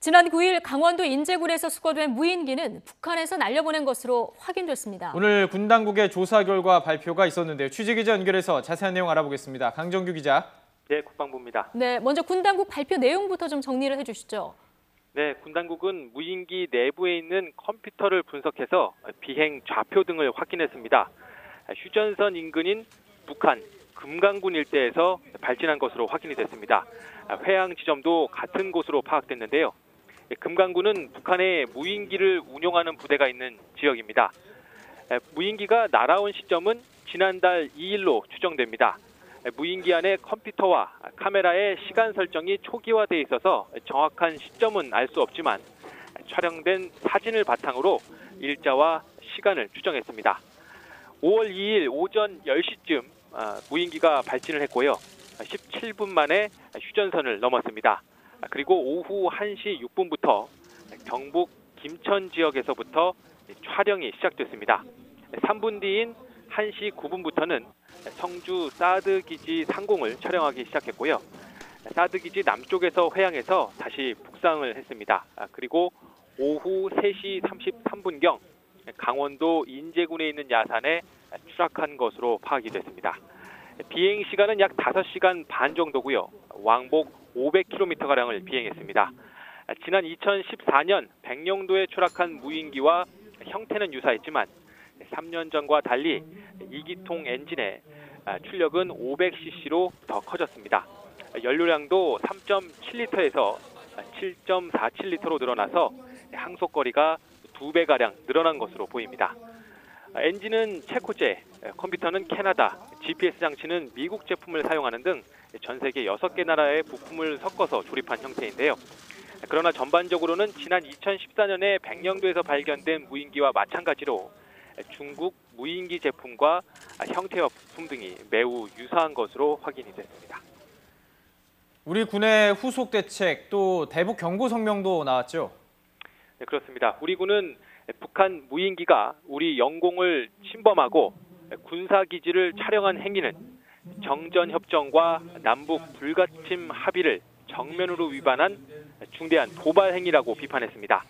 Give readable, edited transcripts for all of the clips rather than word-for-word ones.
지난 9일 강원도 인제군에서 수거된 무인기는 북한에서 날려보낸 것으로 확인됐습니다. 오늘 군 당국의 조사 결과 발표가 있었는데요. 취재기자 연결해서 자세한 내용 알아보겠습니다. 강정규 기자. 네, 국방부입니다. 네, 먼저 군 당국 발표 내용부터 좀 정리를 해주시죠. 네, 군 당국은 무인기 내부에 있는 컴퓨터를 분석해서 비행 좌표 등을 확인했습니다. 휴전선 인근인 북한 금강군 일대에서 발진한 것으로 확인이 됐습니다. 회항 지점도 같은 곳으로 파악됐는데요. 금강군은 북한의 무인기를 운용하는 부대가 있는 지역입니다. 무인기가 날아온 시점은 지난달 2일로 추정됩니다. 무인기 안에 컴퓨터와 카메라의 시간 설정이 초기화돼 있어서 정확한 시점은 알 수 없지만 촬영된 사진을 바탕으로 일자와 시간을 추정했습니다. 5월 2일 오전 10시쯤 무인기가 발진을 했고요. 17분 만에 휴전선을 넘었습니다. 그리고 오후 1시 6분부터 경북 김천 지역에서부터 촬영이 시작됐습니다. 3분 뒤인 1시 9분부터는 성주 사드 기지 상공을 촬영하기 시작했고요. 사드 기지 남쪽에서 회항해서 다시 북상을 했습니다. 그리고 오후 3시 33분경 강원도 인제군에 있는 야산에 추락한 것으로 파악이 됐습니다. 비행 시간은 약 5시간 반 정도고요. 왕복 500km가량을 비행했습니다. 지난 2014년 백령도에 추락한 무인기와 형태는 유사했지만 3년 전과 달리 2기통 엔진의 출력은 500cc로 더 커졌습니다. 연료량도 3.7리터에서 7.47리터로 늘어나서 항속거리가 2배가량 늘어난 것으로 보입니다. 엔진은 체코제, 컴퓨터는 캐나다, GPS 장치는 미국 제품을 사용하는 등 전 세계 6개 나라의 부품을 섞어서 조립한 형태인데요. 그러나 전반적으로는 지난 2014년에 백령도에서 발견된 무인기와 마찬가지로 중국 무인기 제품과 형태와 부품 등이 매우 유사한 것으로 확인이 됐습니다. 우리 군의 후속 대책 또 대북 경고 성명도 나왔죠? 네, 그렇습니다. 우리 군은 북한 무인기가 우리 영공을 침범하고 군사기지를 촬영한 행위는 정전협정과 남북 불가침 합의를 정면으로 위반한 중대한 도발 행위라고 비판했습니다.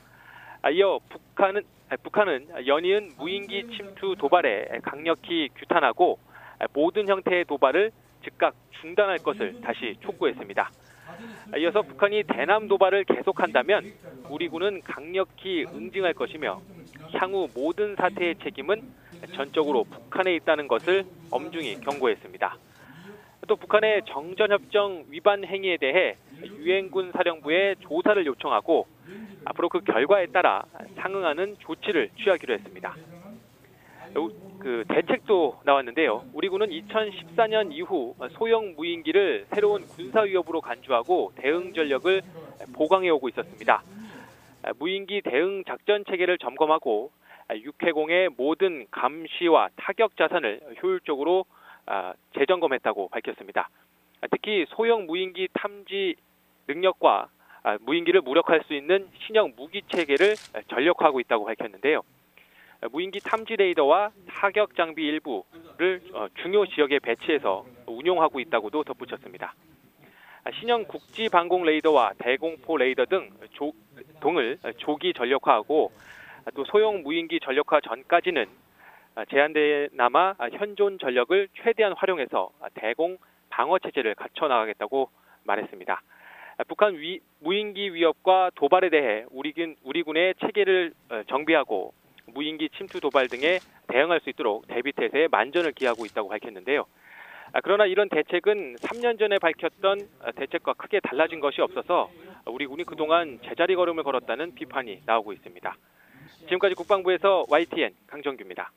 이어 북한은 연이은 무인기 침투 도발에 강력히 규탄하고 모든 형태의 도발을 즉각 중단할 것을 다시 촉구했습니다. 이어서 북한이 대남 도발을 계속한다면 우리 군은 강력히 응징할 것이며 향후 모든 사태의 책임은 전적으로 북한에 있다는 것을 엄중히 경고했습니다. 또 북한의 정전협정 위반 행위에 대해 유엔군 사령부에 조사를 요청하고 앞으로 그 결과에 따라 상응하는 조치를 취하기로 했습니다. 그 대책도 나왔는데요. 우리 군은 2014년 이후 소형 무인기를 새로운 군사 위협으로 간주하고 대응 전력을 보강해 오고 있었습니다. 무인기 대응 작전 체계를 점검하고 육해공의 모든 감시와 타격 자산을 효율적으로 재점검했다고 밝혔습니다. 특히 소형 무인기 탐지 능력과 무인기를 무력화할 수 있는 신형 무기 체계를 전력화하고 있다고 밝혔는데요. 무인기 탐지 레이더와 타격 장비 일부를 중요 지역에 배치해서 운용하고 있다고도 덧붙였습니다. 신형 국지 방공 레이더와 대공포 레이더 등을 조기 전력화하고 또 소형 무인기 전력화 전까지는 제한되나마 현존 전력을 최대한 활용해서 대공 방어 체제를 갖춰 나가겠다고 말했습니다. 북한 무인기 위협과 도발에 대해 우리 군의 체계를 정비하고 무인기 침투 도발 등에 대응할 수 있도록 대비태세에 만전을 기하고 있다고 밝혔는데요. 그러나 이런 대책은 3년 전에 밝혔던 대책과 크게 달라진 것이 없어서 우리 군이 그동안 제자리 걸음을 걸었다는 비판이 나오고 있습니다. 지금까지 국방부에서 YTN 강정규입니다.